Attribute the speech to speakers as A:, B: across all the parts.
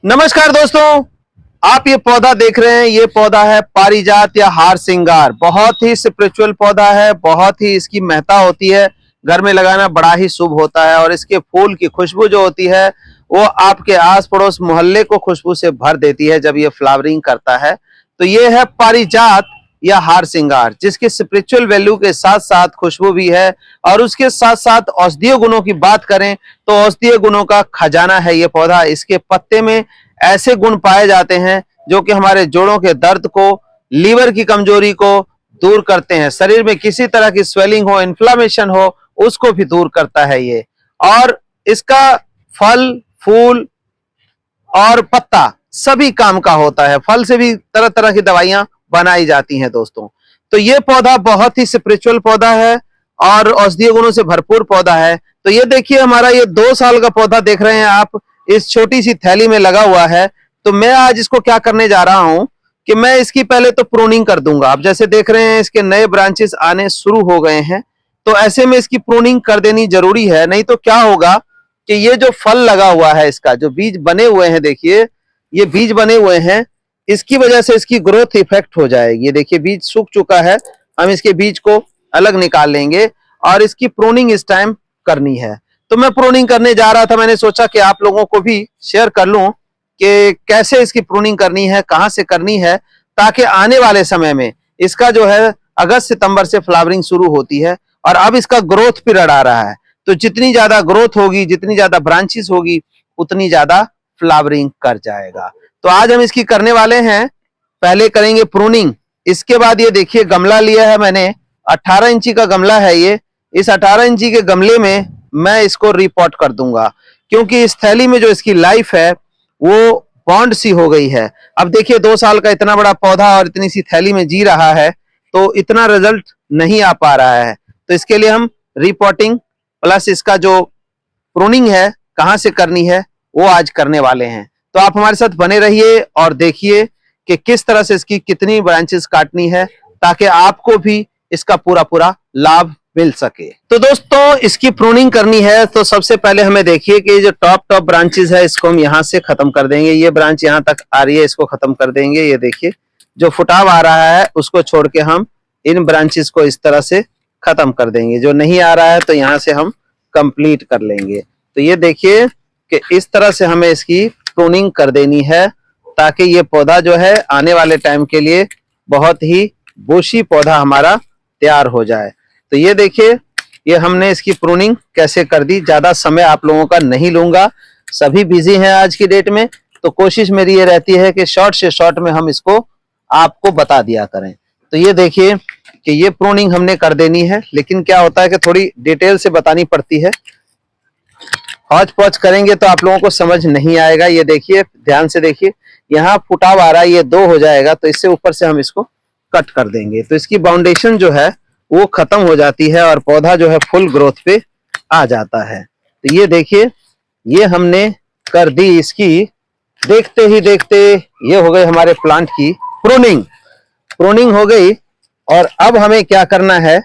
A: नमस्कार दोस्तों, आप ये पौधा देख रहे हैं। ये पौधा है पारिजात या हार सिंगार। बहुत ही स्पिरिचुअल पौधा है, बहुत ही इसकी महत्ता होती है। घर में लगाना बड़ा ही शुभ होता है और इसके फूल की खुशबू जो होती है वो आपके आस पड़ोस मोहल्ले को खुशबू से भर देती है जब ये फ्लावरिंग करता है। तो ये है पारिजात या हार सिंगार, जिसकी स्पिरिचुअल वैल्यू के साथ साथ खुशबू भी है और उसके साथ साथ औषधीय गुणों की बात करें तो औषधीय गुणों का खजाना है ये पौधा। इसके पत्ते में ऐसे गुण पाए जाते हैं जो कि हमारे जोड़ों के दर्द को, लीवर की कमजोरी को दूर करते हैं। शरीर में किसी तरह की स्वेलिंग हो, इन्फ्लामेशन हो, उसको भी दूर करता है ये। और इसका फल, फूल और पत्ता सभी काम का होता है। फल से भी तरह तरह की दवाइयां बनाई जाती हैं दोस्तों। तो ये पौधा बहुत ही स्पिरिचुअल पौधा है और औषधीय गुणों से भरपूर पौधा है। तो ये देखिए, हमारा ये 2 साल का पौधा देख रहे हैं आप, इस छोटी सी थैली में लगा हुआ है। तो मैं आज इसको क्या करने जा रहा हूं कि मैं इसकी पहले तो प्रूनिंग कर दूंगा। आप जैसे देख रहे हैं इसके नए ब्रांचेस आने शुरू हो गए हैं, तो ऐसे में इसकी प्रूनिंग कर देनी जरूरी है। नहीं तो क्या होगा कि ये जो फल लगा हुआ है, इसका जो बीज बने हुए हैं, देखिए ये बीज बने हुए हैं, इसकी वजह से इसकी ग्रोथ इफेक्ट हो जाएगी। ये देखिए बीज सूख चुका है, हम इसके बीज को अलग निकाल लेंगे और इसकी प्रूनिंग इस टाइम करनी है। तो मैं प्रूनिंग करने जा रहा था, मैंने सोचा कि आप लोगों को भी शेयर कर लूं कि कैसे इसकी प्रूनिंग करनी है, कहां से करनी है, ताकि आने वाले समय में इसका जो है अगस्त सितंबर से फ्लावरिंग शुरू होती है और अब इसका ग्रोथ पीरियड आ रहा है। तो जितनी ज्यादा ग्रोथ होगी, जितनी ज्यादा ब्रांचेस होगी, उतनी ज्यादा फ्लावरिंग कर जाएगा। तो आज हम इसकी करने वाले हैं। पहले करेंगे प्रूनिंग, इसके बाद ये देखिए गमला लिया है मैंने, 18 इंची का गमला है ये। इस 18 इंची के गमले में मैं इसको रिपॉट कर दूंगा, क्योंकि इस थैली में जो इसकी लाइफ है वो बॉन्ड सी हो गई है। अब देखिए 2 साल का इतना बड़ा पौधा और इतनी सी थैली में जी रहा है, तो इतना रिजल्ट नहीं आ पा रहा है। तो इसके लिए हम रिपॉटिंग प्लस इसका जो प्रूनिंग है कहां से करनी है वो आज करने वाले हैं। तो आप हमारे साथ बने रहिए और देखिए कि किस तरह से इसकी कितनी ब्रांचेस काटनी है, ताकि आपको भी इसका पूरा पूरा लाभ मिल सके। तो दोस्तों, इसकी प्रूनिंग करनी है तो सबसे पहले हमें देखिए कि जो टॉप ब्रांचेस है इसको हम यहाँ से खत्म कर देंगे। ये ब्रांच यहाँ तक आ रही है, इसको खत्म कर देंगे। ये देखिए जो फुटाव आ रहा है उसको छोड़ के हम इन ब्रांचेस को इस तरह से खत्म कर देंगे। जो नहीं आ रहा है तो यहाँ से हम कंप्लीट कर लेंगे। तो ये देखिए कि इस तरह से हमें इसकी प्रूनिंग कर देनी है, ताकि ये पौधा जो है आने वाले टाइम के लिए बहुत ही बुशी पौधा हमारा तैयार हो जाए। तो ये देखिए, ये हमने इसकी प्रूनिंग कैसे कर दी। ज्यादा समय आप लोगों का नहीं लूंगा, सभी बिजी हैं आज की डेट में, तो कोशिश मेरी ये रहती है कि शॉर्ट से शॉर्ट में हम इसको आपको बता दिया करें। तो ये देखिए कि ये प्रूनिंग हमने कर देनी है, लेकिन क्या होता है कि थोड़ी डिटेल से बतानी पड़ती है। हौच पौच करेंगे तो आप लोगों को समझ नहीं आएगा। ये देखिए, ध्यान से देखिए, यहाँ फुटाव आ रहा है, ये 2 हो जाएगा, तो इससे ऊपर से हम इसको कट कर देंगे। तो इसकी बाउंडेशन जो है वो खत्म हो जाती है और पौधा जो है फुल ग्रोथ पे आ जाता है। तो ये देखिए, ये हमने कर दी इसकी। देखते ही देखते ये हो गई हमारे प्लांट की प्रूनिंग। प्रूनिंग हो गई और अब हमें क्या करना है,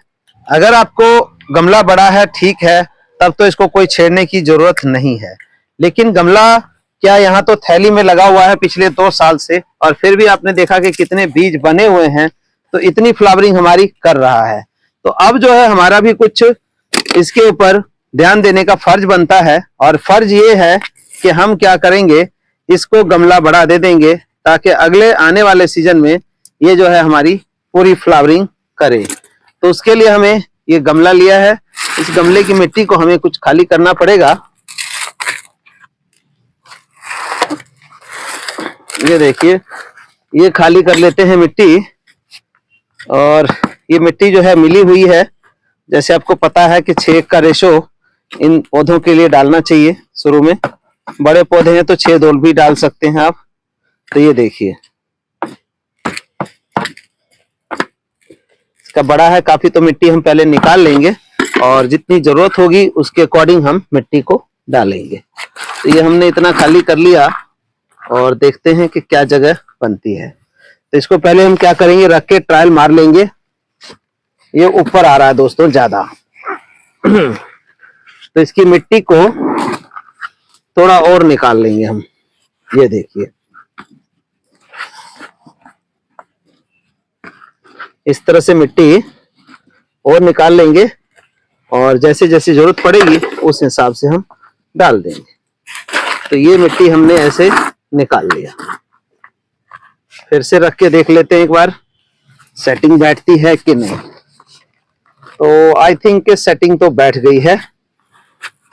A: अगर आपको गमला बड़ा है ठीक है, तब तो इसको कोई छेड़ने की जरूरत नहीं है। लेकिन गमला क्या, यहाँ तो थैली में लगा हुआ है पिछले 2 साल से, और फिर भी आपने देखा कि कितने बीज बने हुए हैं, तो इतनी फ्लावरिंग हमारी कर रहा है। तो अब जो है हमारा भी कुछ इसके ऊपर ध्यान देने का फर्ज बनता है, और फर्ज ये है कि हम क्या करेंगे, इसको गमला बड़ा दे देंगे ताकि अगले आने वाले सीजन में ये जो है हमारी पूरी फ्लावरिंग करे। तो उसके लिए हमें ये गमला लिया है, इस गमले की मिट्टी को हमें कुछ खाली करना पड़ेगा। ये देखिए, ये खाली कर लेते हैं मिट्टी। और ये मिट्टी जो है मिली हुई है, जैसे आपको पता है कि 6 का रेशो इन पौधों के लिए डालना चाहिए शुरू में। बड़े पौधे हैं तो 6 डोल भी डाल सकते हैं आप। तो ये देखिए, इसका बड़ा है काफी, तो मिट्टी हम पहले निकाल लेंगे और जितनी जरूरत होगी उसके अकॉर्डिंग हम मिट्टी को डालेंगे। तो ये हमने इतना खाली कर लिया और देखते हैं कि क्या जगह बनती है। तो इसको पहले हम क्या करेंगे, रख के ट्रायल मार लेंगे। ये ऊपर आ रहा है दोस्तों ज्यादा तो इसकी मिट्टी को थोड़ा और निकाल लेंगे हम। ये देखिए, इस तरह से मिट्टी और निकाल लेंगे और जैसे जैसे जरूरत पड़ेगी उस हिसाब से हम डाल देंगे। तो ये मिट्टी हमने ऐसे निकाल लिया। फिर से रख के देख लेते हैं एक बार सेटिंग बैठती है कि नहीं। तो आई थिंक कि सेटिंग तो बैठ गई है।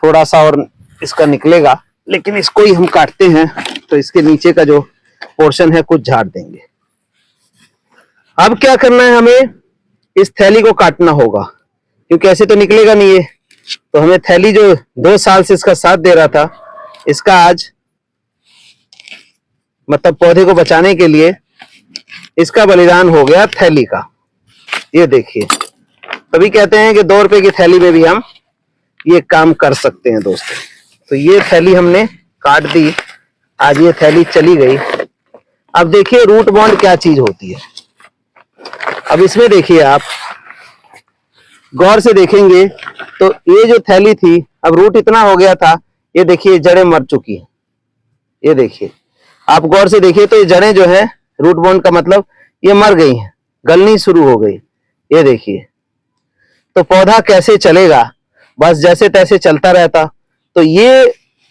A: थोड़ा सा और इसका निकलेगा, लेकिन इसको ही हम काटते हैं तो इसके नीचे का जो पोर्शन है कुछ झाड़ देंगे। अब क्या करना है, हमें इस थैली को काटना होगा क्योंकि ऐसे तो निकलेगा नहीं ये। तो हमें थैली जो 2 साल से इसका साथ दे रहा था, इसका आज मतलब पौधे को बचाने के लिए इसका बलिदान हो गया थैली का। ये देखिए, तभी कहते हैं कि 2 रुपए की थैली में भी हम ये काम कर सकते हैं दोस्तों। तो ये थैली हमने काट दी, आज ये थैली चली गई। अब देखिए रूट बॉन्ड क्या चीज होती है। अब इसमें देखिए, आप गौर से देखेंगे तो ये जो थैली थी, अब रूट इतना हो गया था, ये देखिए जड़ें मर चुकी हैं। ये देखिए, आप गौर से देखिए तो ये जड़ें जो है, रूट बॉन्ड का मतलब ये मर गई हैं, गलनी शुरू हो गई। ये देखिए, तो पौधा कैसे चलेगा, बस जैसे तैसे चलता रहता। तो ये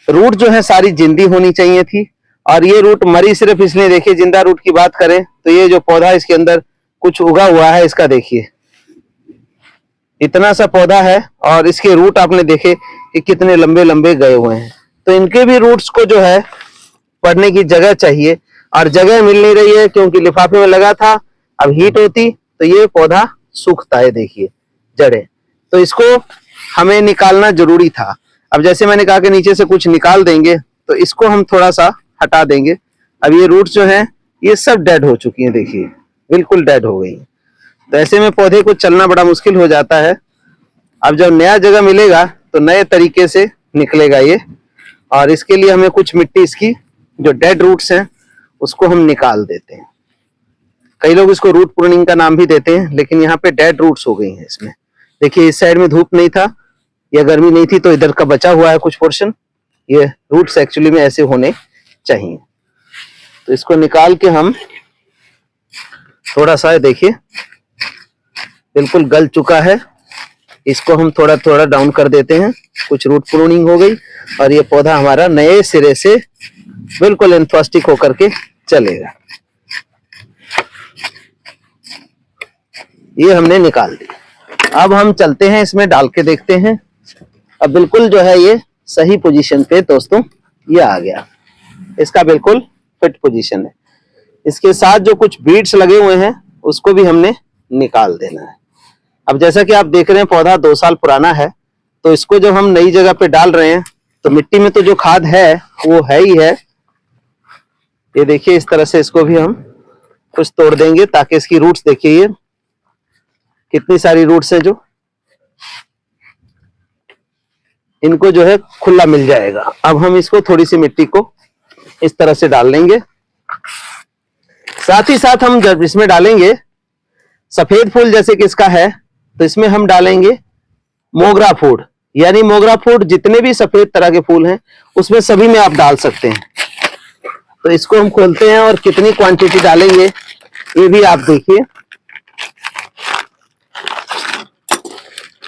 A: रूट जो है सारी जिंदी होनी चाहिए थी, और ये रूट मरी सिर्फ इसलिए। देखिए जिंदा रूट की बात करें तो ये जो पौधा इसके अंदर कुछ उगा हुआ है, इसका देखिए इतना सा पौधा है और इसके रूट आपने देखे कि कितने लंबे लंबे गए हुए हैं। तो इनके भी रूट्स को जो है पड़ने की जगह चाहिए, और जगह मिल नहीं रही है क्योंकि लिफाफे में लगा था। अब हीट होती तो ये पौधा सूखता है, देखिए जड़ें। तो इसको हमें निकालना जरूरी था। अब जैसे मैंने कहा कि नीचे से कुछ निकाल देंगे, तो इसको हम थोड़ा सा हटा देंगे। अब ये रूट्स जो हैं ये सब डेड हो चुकी हैं, देखिए बिल्कुल डेड हो गई। तो ऐसे में पौधे को चलना बड़ा मुश्किल हो जाता है। अब जब नया जगह मिलेगा तो नए तरीके से निकलेगा ये, और इसके लिए हमें कुछ मिट्टी, इसकी जो डेड रूट्स हैं उसको हम निकाल देते हैं। कई लोग इसको रूट प्रूनिंग का नाम भी देते हैं, लेकिन यहाँ पे डेड रूट्स हो गई हैं इसमें। देखिए इस साइड में धूप नहीं था या गर्मी नहीं थी, तो इधर का बचा हुआ है कुछ पोर्शन। ये रूट्स एक्चुअली में ऐसे होने चाहिए। तो इसको निकाल के हम थोड़ा सा, देखिए बिल्कुल गल चुका है, इसको हम थोड़ा थोड़ा डाउन कर देते हैं। कुछ रूट प्रूनिंग हो गई और ये पौधा हमारा नए सिरे से बिल्कुल एंथोस्टिक होकर के चलेगा। ये हमने निकाल दिया। अब हम चलते हैं, इसमें डाल के देखते हैं। अब बिल्कुल जो है ये सही पोजीशन पे दोस्तों ये आ गया, इसका बिल्कुल फिट पोजीशन है। इसके साथ जो कुछ बीड्स लगे हुए हैं उसको भी हमने निकाल देना है। अब जैसा कि आप देख रहे हैं पौधा 2 साल पुराना है, तो इसको जब हम नई जगह पे डाल रहे हैं तो मिट्टी में तो जो खाद है वो है ही है। ये देखिए इस तरह से इसको भी हम कुछ तोड़ देंगे ताकि इसकी रूट्स, देखिए ये कितनी सारी रूट्स हैं, जो इनको जो है खुला मिल जाएगा। अब हम इसको थोड़ी सी मिट्टी को इस तरह से डाल लेंगे। साथ ही साथ हम जब इसमें डालेंगे सफेद फूल, जैसे कि इसका है, तो इसमें हम डालेंगे मोगरा फूड। यानी मोगरा फूड जितने भी सफेद तरह के फूल हैं उसमें सभी में आप डाल सकते हैं। तो इसको हम खोलते हैं और कितनी क्वांटिटी डालेंगे ये भी आप देखिए।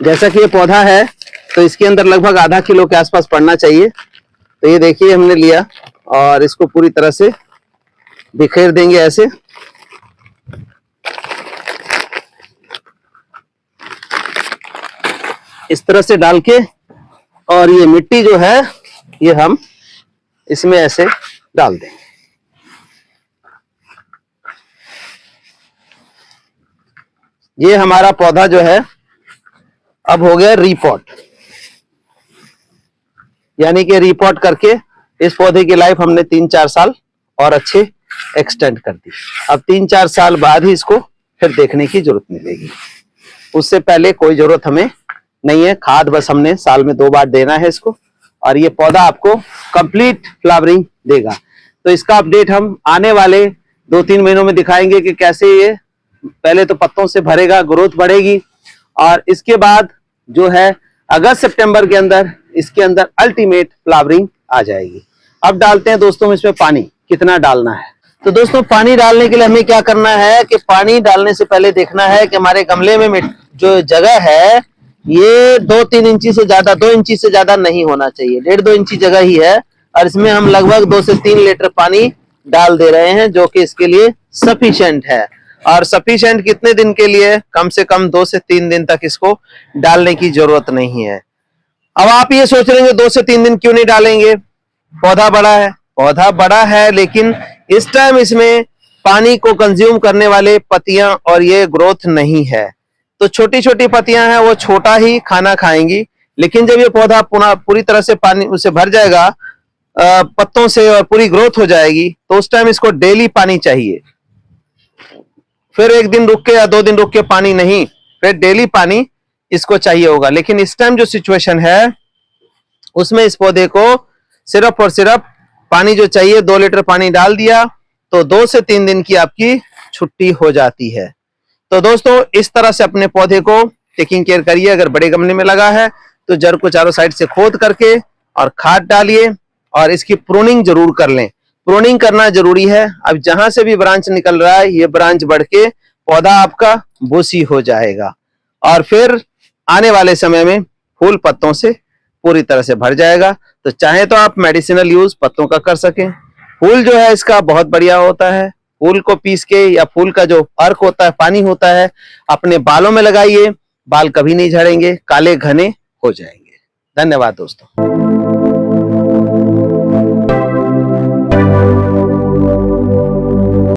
A: जैसा कि ये पौधा है तो इसके अंदर लगभग आधा किलो के आसपास पड़ना चाहिए। तो ये देखिए हमने लिया और इसको पूरी तरह से बिखेर देंगे ऐसे। इस तरह से डाल के, और ये मिट्टी जो है ये हम इसमें ऐसे डाल देंगे। ये हमारा पौधा जो है अब हो गया रीपॉट, यानी कि रीपॉट करके इस पौधे की लाइफ हमने 3-4 साल और अच्छे एक्सटेंड कर दी। अब 3-4 साल बाद ही इसको फिर देखने की जरूरत मिलेगी, उससे पहले कोई जरूरत हमें नहीं है। खाद बस हमने साल में 2 बार देना है इसको, और ये पौधा आपको कंप्लीट फ्लावरिंग देगा। तो इसका अपडेट हम आने वाले 2-3 महीनों में दिखाएंगे कि कैसे ये पहले तो पत्तों से भरेगा, ग्रोथ बढ़ेगी, और इसके बाद जो है अगस्त सितंबर के अंदर इसके अंदर अल्टीमेट फ्लावरिंग आ जाएगी। अब डालते हैं दोस्तों इसमें पानी, कितना डालना है। तो दोस्तों पानी डालने के लिए हमें क्या करना है कि पानी डालने से पहले देखना है कि हमारे गमले में जो जगह है ये 2-3 इंची से ज्यादा, 2 इंची से ज्यादा नहीं होना चाहिए, 1.5-2 इंची जगह ही है। और इसमें हम लगभग 2 से 3 लीटर पानी डाल दे रहे हैं, जो कि इसके लिए सफिशिएंट है। और सफिशिएंट कितने दिन के लिए? कम से कम 2 से 3 दिन तक इसको डालने की जरूरत नहीं है। अब आप ये सोच रहे हैं 2 से 3 दिन क्यों नहीं डालेंगे? पौधा बड़ा है, पौधा बड़ा है, लेकिन इस टाइम इसमें पानी को कंज्यूम करने वाले पत्तियां और ये ग्रोथ नहीं है। तो छोटी छोटी पत्तियां हैं, वो छोटा ही खाना खाएंगी। लेकिन जब ये पौधा पूरी तरह से पानी उसे भर जाएगा पत्तों से और पूरी ग्रोथ हो जाएगी, तो उस टाइम इसको डेली पानी चाहिए। फिर 1 दिन रुक के या 2 दिन रुक के पानी नहीं, फिर डेली पानी इसको चाहिए होगा। लेकिन इस टाइम जो सिचुएशन है उसमें इस पौधे को सिर्फ और सिर्फ पानी जो चाहिए, 2 लीटर पानी डाल दिया तो 2 से 3 दिन की आपकी छुट्टी हो जाती है। तो दोस्तों इस तरह से अपने पौधे को टेकिंग केयर करिए। अगर बड़े गमले में लगा है तो जड़ को चारों साइड से खोद करके और खाद डालिए और इसकी प्रूनिंग जरूर कर लें। प्रूनिंग करना जरूरी है। अब जहां से भी ब्रांच निकल रहा है ये ब्रांच बढ़ के पौधा आपका बूसी हो जाएगा और फिर आने वाले समय में फूल पत्तों से पूरी तरह से भर जाएगा। तो चाहे तो आप मेडिसिनल यूज पत्तों का कर सकें। फूल जो है इसका बहुत बढ़िया होता है। फूल को पीस के या फूल का जो अर्क होता है, पानी होता है, अपने बालों में लगाइए, बाल कभी नहीं झड़ेंगे, काले घने हो जाएंगे। धन्यवाद दोस्तों।